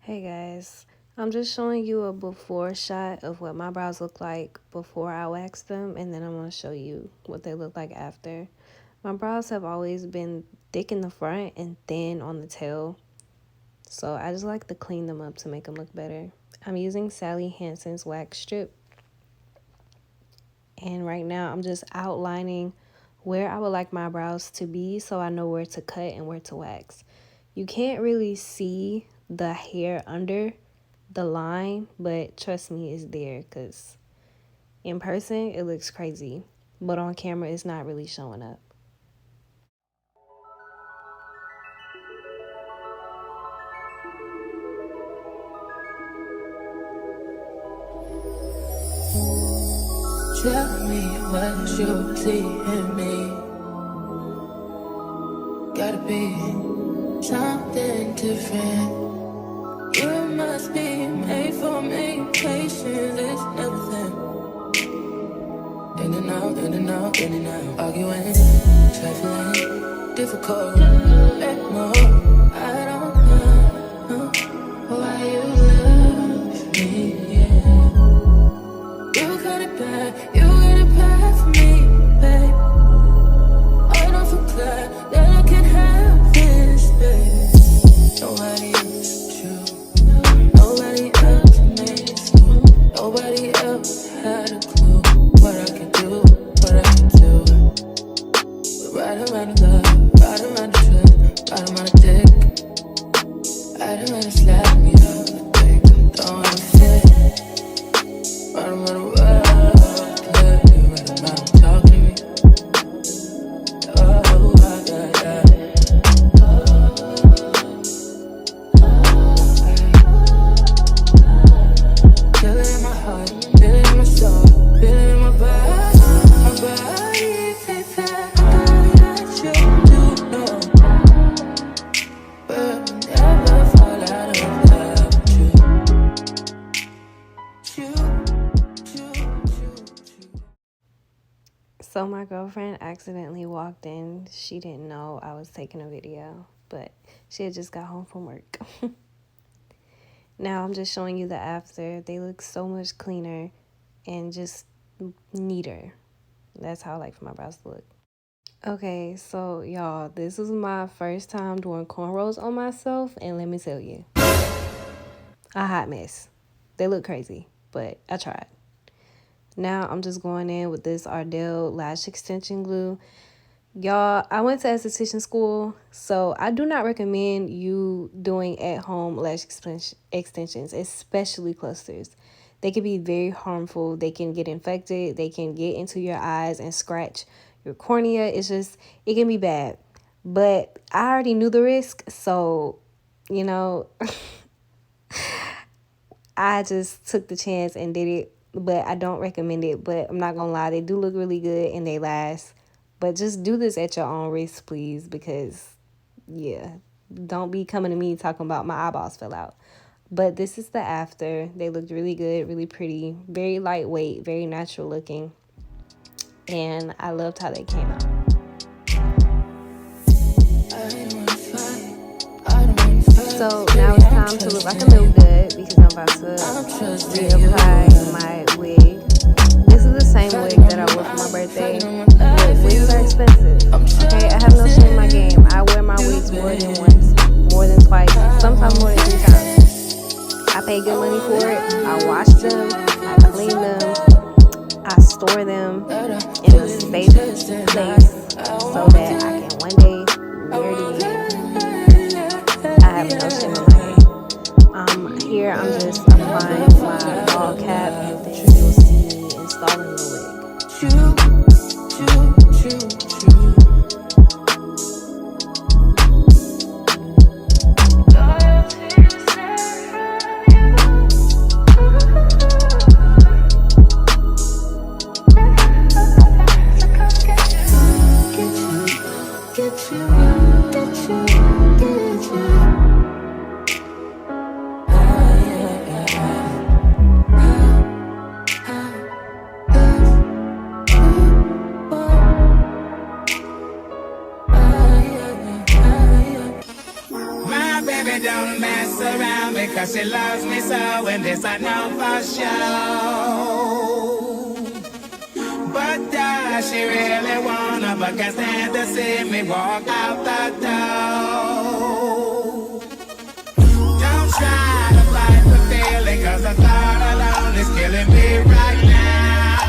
Hey guys, I'm just showing you a before shot of what my brows look like before I wax them, and then I'm going to show you what they look like after. My brows have always been thick in the front and thin on the tail, so I just like to clean them up to make them look better. I'm using Sally Hansen's wax strip, and right now I'm just outlining where I would like my brows to be so I know where to cut and where to wax. You can't really see the hair under the line, but trust me, it's there because in person it looks crazy, but on camera it's not really showing up. Tell me what you see in me. Gotta be something different. You must be made for me. Patience is nothing. In and out, in and out, in and out. Arguing, trifling, difficult. Let more. I don't know why you love me. Yeah. You got it bad, you got it bad for me, babe. I don't feel glad that I can have this, babe. Nobody else you, nobody else makes me. Nobody else had a clue what I could do, what I could do. We're right around the love, right around the trip, right around the dick. Right around the slap me up, the dick. I'm throwing a fit. Right around the So my girlfriend accidentally walked in. She didn't know I was taking a video, but she had just got home from work. Now I'm just showing you the after. They look so much cleaner and just neater. That's how I like for my brows to look. Okay, so y'all, this is my first time doing cornrows on myself, and let me tell you, a hot mess. They look crazy, but I tried. Now I'm just going in with this Ardell lash extension glue. Y'all, I went to esthetician school, so I do not recommend you doing at-home lash extensions, especially clusters. They can be very harmful. They can get infected. They can get into your eyes and scratch your cornea. It can be bad. But I already knew the risk, so, I just took the chance and did it. But I don't recommend it. But I'm not going to lie, they do look really good and they last. But just do this at your own risk, please, because, yeah, don't be coming to me talking about my eyeballs fell out. But this is the after. They looked really good, really pretty, very lightweight, very natural looking. And I loved how they came out. So now it's time to look like a little good because I'm about to reapply my wig. This is the same wig that I wore for my birthday. But wigs are expensive. Okay, I have no shame in my game. I wear my wigs more than once, more than twice, sometimes more than 3 times. I pay good money for it. I wash them, I clean them, I store them in a safe place so that I can one day wear it again. I have no shame in my game. Here I'm just applying my ball cap, and then you'll see me installing the wig. around me cause she loves me so, and this I know for sure. But does she really wanna, but can't stand to see me walk out the door. Don't try to fight the feeling cause the thought alone is killing me right now.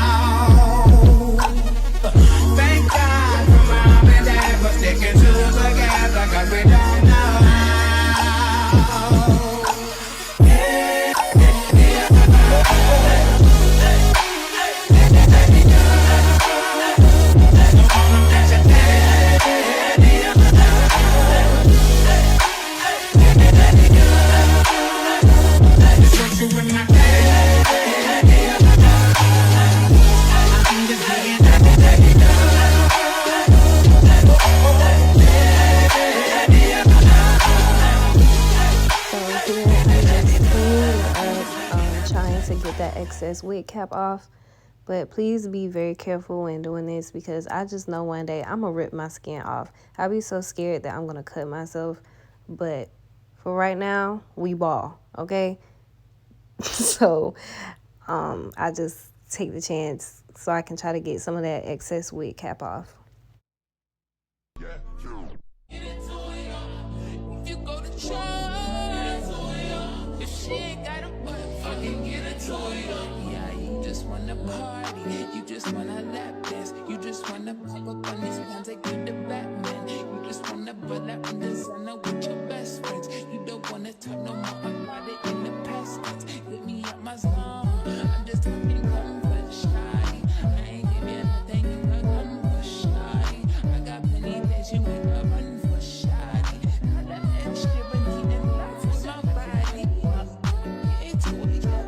Thank God for mom and dad for sticking two together cause we don't know how. To get that excess wig cap off, but please be very careful when doing this because I just know one day I'm gonna rip my skin off. I'll be so scared that I'm gonna cut myself, but for right now we ball, okay? So I just take the chance so I can try to get some of that excess wig cap off. Yeah, you just wanna party, you just wanna lap dance, you just wanna pop up on these pants like you the Batman. You just wanna pull up in designer with your best friends. You don't wanna talk no more about it in the past tense. Get me out my zone, I'm just talking comfort, shy. I ain't give you nothing, you got comfort, shy. I got plenty that you make a run for, shy. I love that shit, but needing life with my body. Get to it, yeah.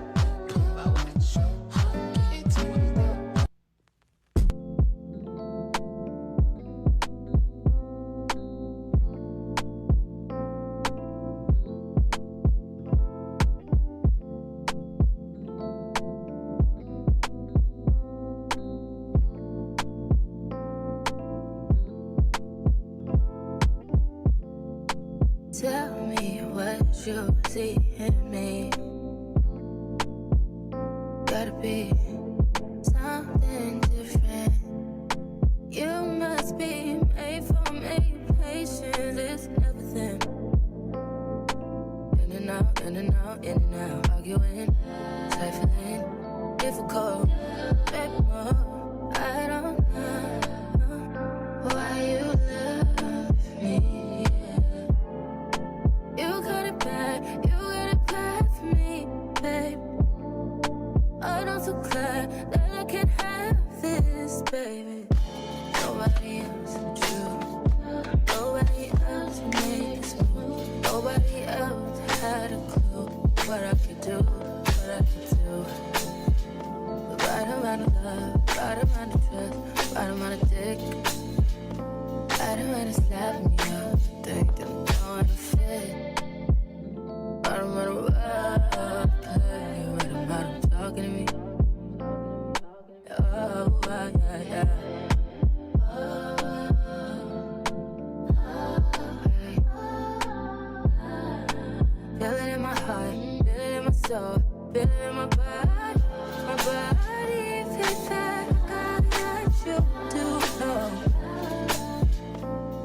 Tell me what you see in me. Gotta be something different. You must be made for me. Patience is everything. In and out, in and out, in and out. Arguing, trifling, difficult. Baby, more. I don't know why you love me. You got it bad for me, babe. I'm so glad that I can have this, baby. Nobody else true. Nobody else made this move. Nobody else had a clue what I could do, what I could do. The right amount of love, right amount of trust, right amount of dick, right amount of slapping me up. Think that I'm going to fit. Right amount of love, play, right amount of talking to me. Oh, yeah, yeah. Feel it in my heart, feel it in my soul, feel it in my body. My body feels that like you do know.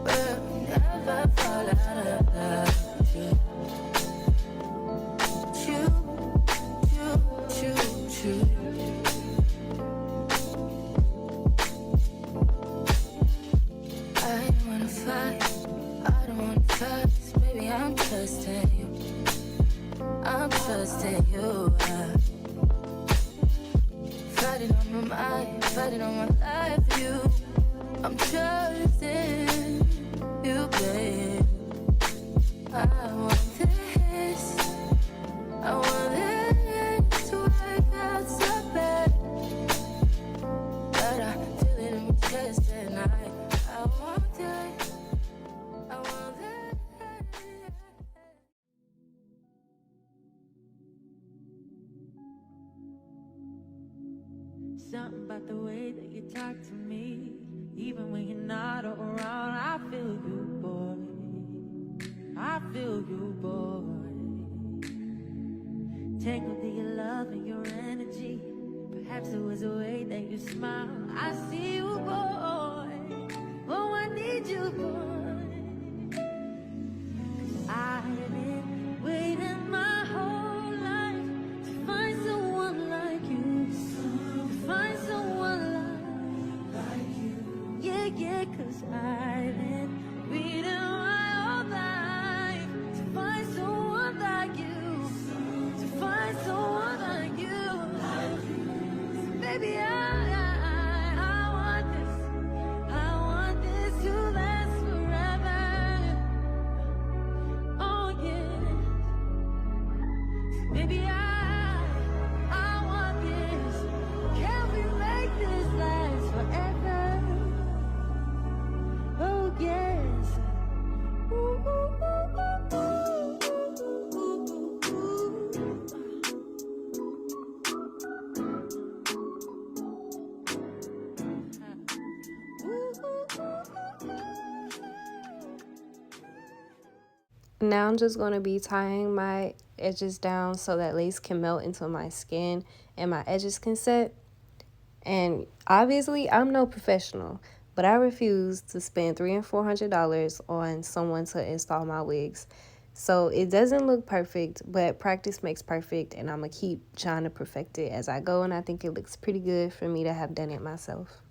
We'll never fall out of love. I'm trusting you. I'm trusting you. Fighting on my mind, fighting on my life for you. I'm trusting you, babe. I want this. I want this to work out so bad. But I feel it in my chest tonight. I want it. I want it. Something about the way that you talk to me, even when you're not around. I feel you, boy. I feel you, boy. tangled in your love and your energy. Perhaps it was a way that you smile. I see you, boy. Oh, I need you, boy. 'Cause I've been waiting my whole life to find someone like you. To find someone like you. Yeah, yeah, 'cause I've been waiting my whole life to find someone like you. To find someone like you. Baby, I want this to last forever. Oh yeah, baby, I want this. Can we make this last forever? Oh yes. Ooh, ooh, ooh, ooh, ooh, ooh, ooh. Now I'm just going to be tying my edges down so that lace can melt into my skin and my edges can set. And obviously, I'm no professional, but I refuse to spend $300 and $400 on someone to install my wigs. So it doesn't look perfect, but practice makes perfect, and I'm going to keep trying to perfect it as I go, and I think it looks pretty good for me to have done it myself.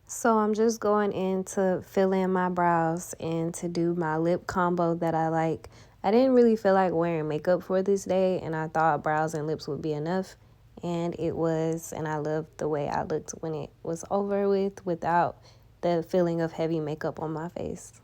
So I'm just going in to fill in my brows and to do my lip combo that I like. I didn't really feel like wearing makeup for this day, and I thought brows and lips would be enough, and it was, and I loved the way I looked when it was over with without the feeling of heavy makeup on my face.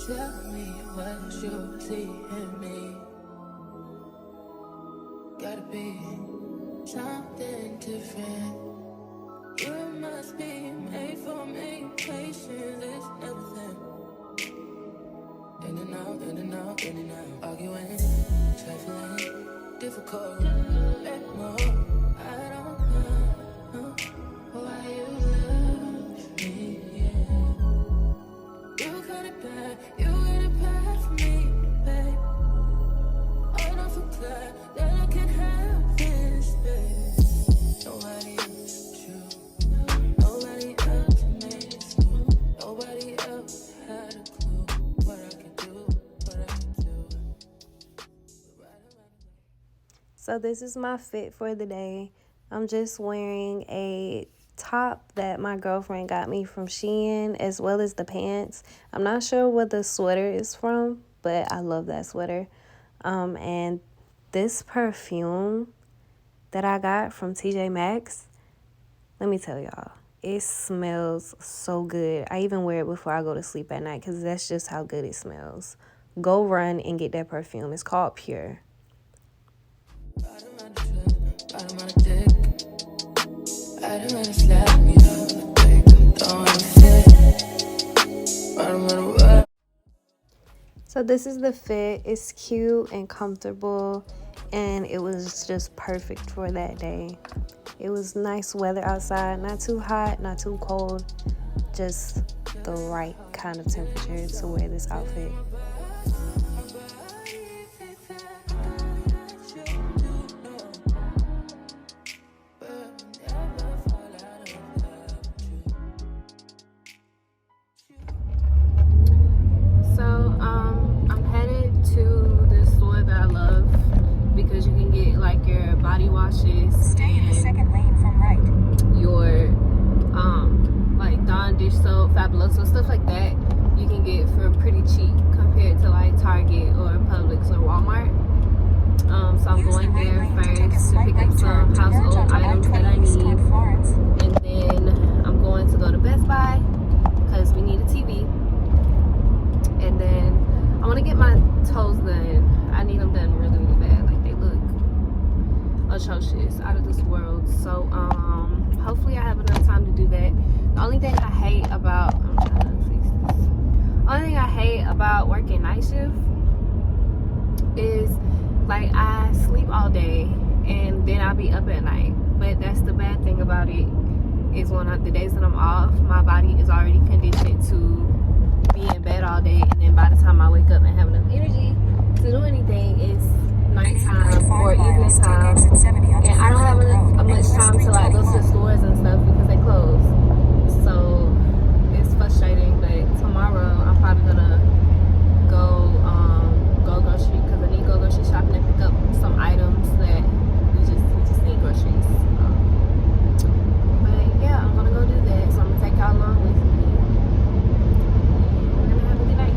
Tell me what you see in me. Gotta be something different. You must be made for me. Patience is everything. In and out, in and out, in and out. Arguing, trifling, difficult. Let more. I don't know why you love me. Yeah. You got it bad. You got it bad for me, babe. I don't feel glad that I can have this, babe. Nobody else you. Nobody else makes me. Nobody else had a clue what I could do, what I could do. So this is my fit for the day. I'm just wearing a top that my girlfriend got me from Shein, as well as the pants. I'm not sure what the sweater is from, but I love that sweater. And this perfume that I got from TJ Maxx, let me tell y'all, it smells so good. I even wear it before I go to sleep at night because that's just how good it smells. Go run and get that perfume. It's called Pure. So this is the fit. It's cute and comfortable, and it was just perfect for that day. It was nice weather outside, not too hot, not too cold, just the right kind of temperature to wear this outfit. I'm headed to this store that I love because you can get like your body washes. Stay in the second lane from right. Your like Dawn dish soap, Fabuloso, stuff like that. You can get for pretty cheap compared to like Target or Publix or Walmart. So I'm going there first to pick up some household items that I need, and then I'm going to go to Best Buy because we need a TV. And then I want to get my toes done. I need them done really, really bad. Like, they look atrocious, out of this world. So hopefully I have enough time to do that. The only thing I hate about working night shift is like I sleep all day and then I'll be up at night. But that's the bad thing about it, is when the days that I'm off, my body is already conditioned to be in bed all day, and then by the time I wake up and have enough energy to do anything, it's nighttime or evening time, and I don't have enough much time to like go to the stores and stuff because they close. So it's frustrating. But tomorrow I'm probably gonna go grocery, because I need to go grocery shopping and pick up some items that we just need groceries. But yeah, I'm gonna go do that. So I'm gonna take y'all along with me. And have a good night.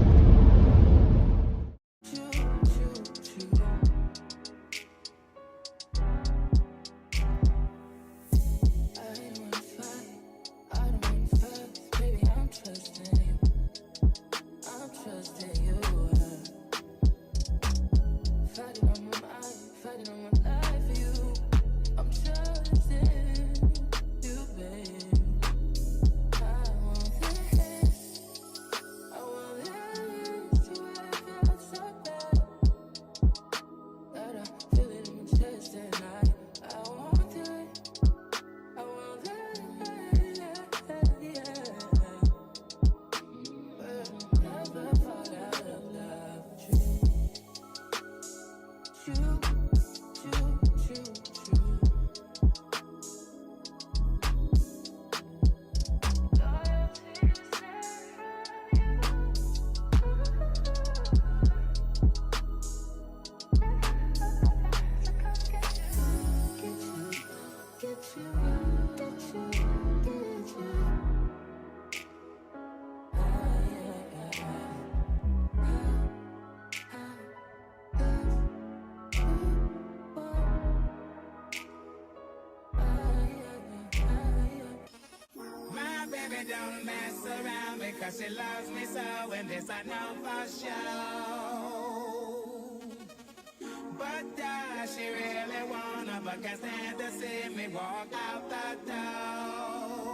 Don't mess around because she loves me so, and this I know for sure. But does she really wanna, but can't stand to see me walk out the door?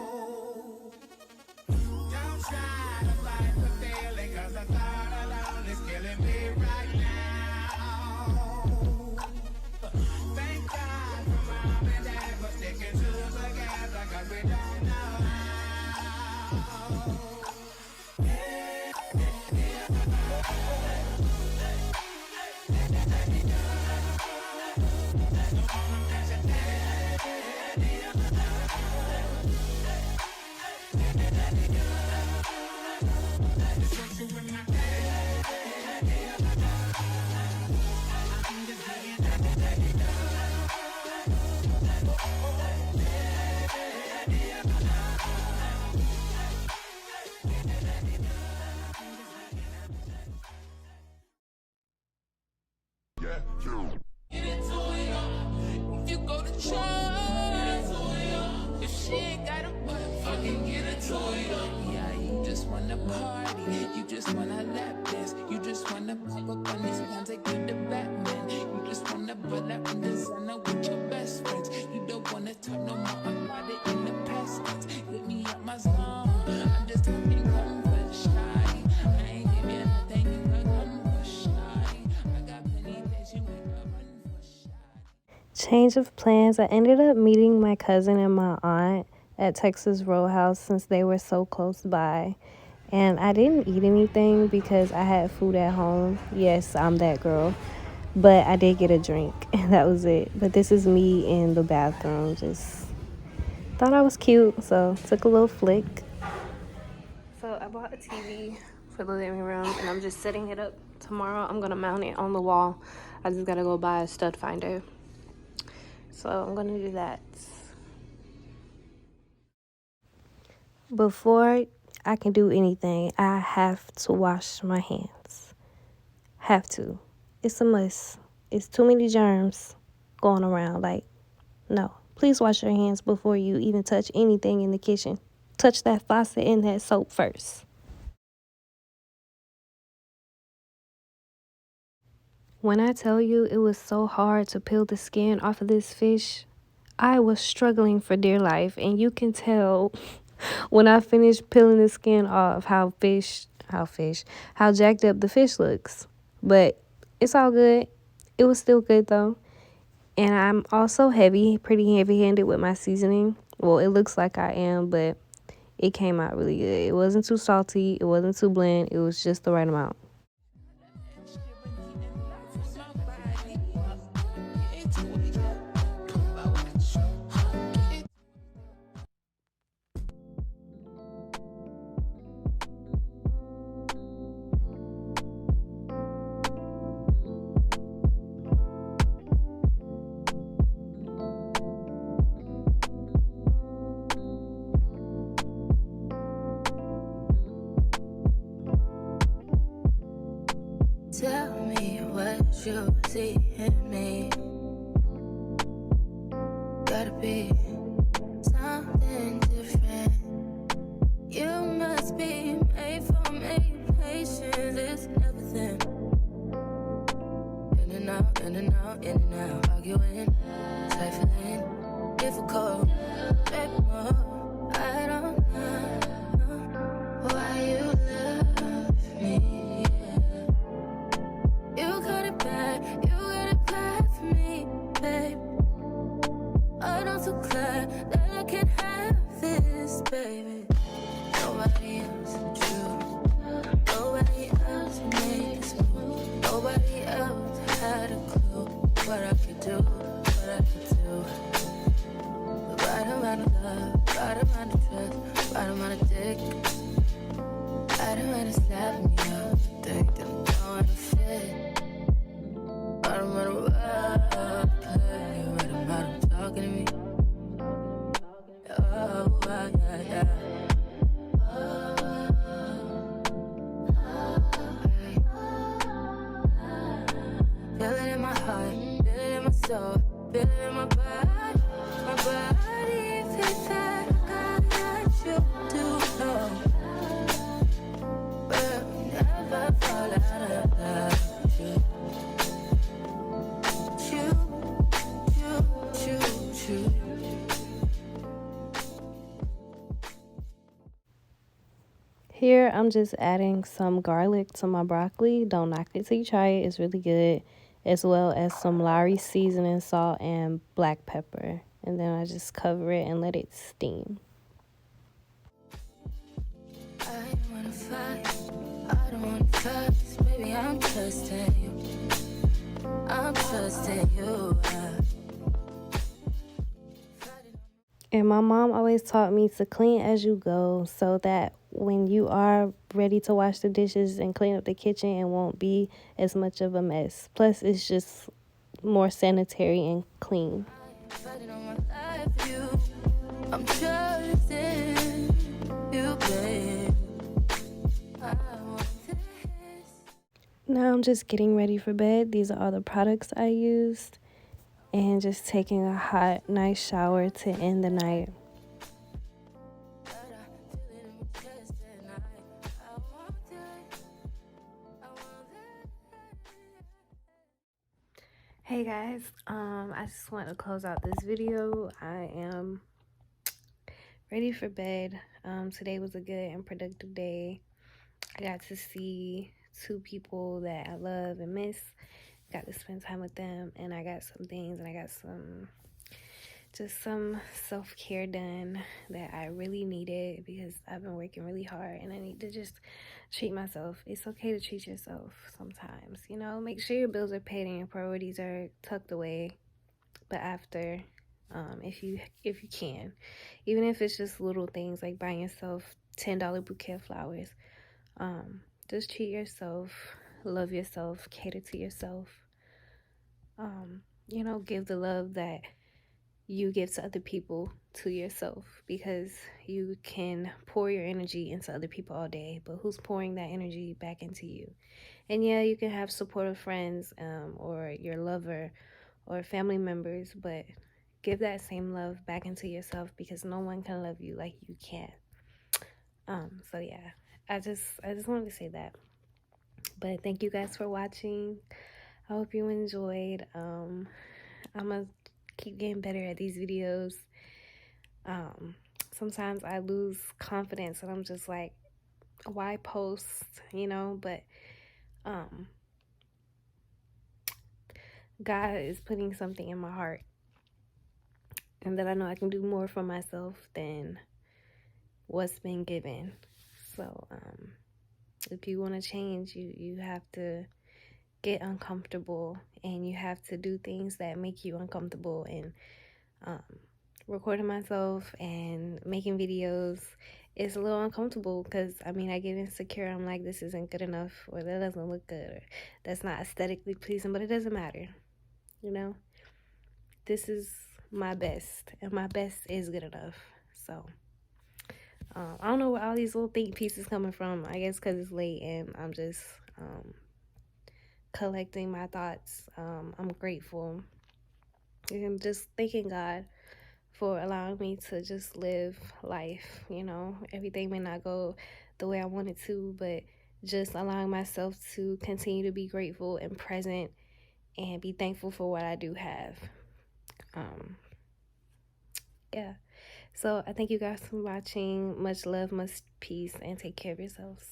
Don't try to fight the feeling, cause the thought alone is killing me right now. Thank God for mom and dad for sticking together, cause we don't know how. party. You just wanna lap dance. You just wanna pop up on these ones like you the Batman. You just wanna pull up in designer with your best friends. You don't wanna talk no more about it in the past tense. Hit me up my zone. I'm just talking comfort, shy. I ain't give you nothing you can come for shy. I got plenty things you ain't gonna run for shy. Change of plans. I ended up meeting my cousin and my aunt at Texas Roadhouse since they were so close by. And I didn't eat anything because I had food at home. Yes, I'm that girl. But I did get a drink, and that was it. But this is me in the bathroom. Just thought I was cute, so took a little flick. So I bought a TV for the living room, and I'm just setting it up. Tomorrow I'm gonna mount it on the wall. I just gotta go buy a stud finder. So I'm gonna do that. Before I can do anything, I have to wash my hands. Have to. It's a must. It's too many germs going around. Like, no. Please wash your hands before you even touch anything in the kitchen. Touch that faucet and that soap first. When I tell you it was so hard to peel the skin off of this fish, I was struggling for dear life, and you can tell when I finished peeling the skin off how jacked up the fish looks. But it's all good. It was still good though. And I'm also pretty heavy-handed with my seasoning. Well, it looks like I am, but it came out really good. It wasn't too salty. It wasn't too bland. It was just the right amount. Tell me what you see in me. Gotta be something different. You must be made for me. Patience is everything. In and out, in and out, in and out. Arguing, trifling, difficult. Baby, more. I don't know why you love me. You got it bad for me, babe. I'm not so glad that I can have this, baby. Nobody else true. Nobody else made this move. Nobody else had a clue what I could do, what I could do. The right amount of love, right amount of trust, right amount of dick. Right amount of slapping me up. Think that I'm going to fit. Right amount of play. Right amount of talking to me. Oh, yeah. Feel it in my heart, feel it in my soul, feel it in my body. My body feels that I got you to know. We'll never fall out of love with you. Here, I'm just adding some garlic to my broccoli. Don't knock it till you try it. It's really good. As well as some Lowry seasoning salt and black pepper. And then I just cover it and let it steam. I don't wanna fight, I don't wanna fuss. Baby, I'm trusting you. I'm trusting you. And my mom always taught me to clean as you go so that when you are ready to wash the dishes and clean up the kitchen, it won't be as much of a mess. Plus, it's just more sanitary and clean. I'm trusting you, babe. Now I'm just getting ready for bed. These are all the products I used. And just taking a hot, nice shower to end the night. Hey guys, I just want to close out this video. I am ready for bed. Today was a good and productive day. I got to see 2 people that I love and miss. Got to spend time with them, and I got some things, and I got some self-care done that I really needed because I've been working really hard and I need to just treat myself. It's okay to treat yourself sometimes, you know. Make sure your bills are paid and your priorities are tucked away, but after, if you can, even if it's just little things like buying yourself $10 bouquet of flowers, just treat yourself, love yourself, cater to yourself, you know, give the love that you give to other people to yourself, because you can pour your energy into other people all day, but who's pouring that energy back into you? And yeah, you can have supportive friends, or your lover or family members, but give that same love back into yourself, because no one can love you like you can. So yeah, I just wanted to say that. But thank you guys for watching. I hope you enjoyed. I'm gonna keep getting better at these videos. Sometimes I lose confidence and I'm just like, why post, you know? But God is putting something in my heart, and that I know I can do more for myself than what's been given. So if you want to change, you have to get uncomfortable, and you have to do things that make you uncomfortable. And recording myself and making videos is a little uncomfortable, because I mean, I get insecure. I'm like, this isn't good enough, or that doesn't look good, or that's not aesthetically pleasing. But it doesn't matter, you know. This is my best, and my best is good enough. So I don't know where all these little think pieces coming from. I guess because it's late and I'm just collecting my thoughts. I'm grateful and just thanking God for allowing me to just live life. You know, everything may not go the way I wanted to, but just allowing myself to continue to be grateful and present and be thankful for what I do have. Yeah. So I thank you guys for watching. Much love, much peace, and take care of yourselves.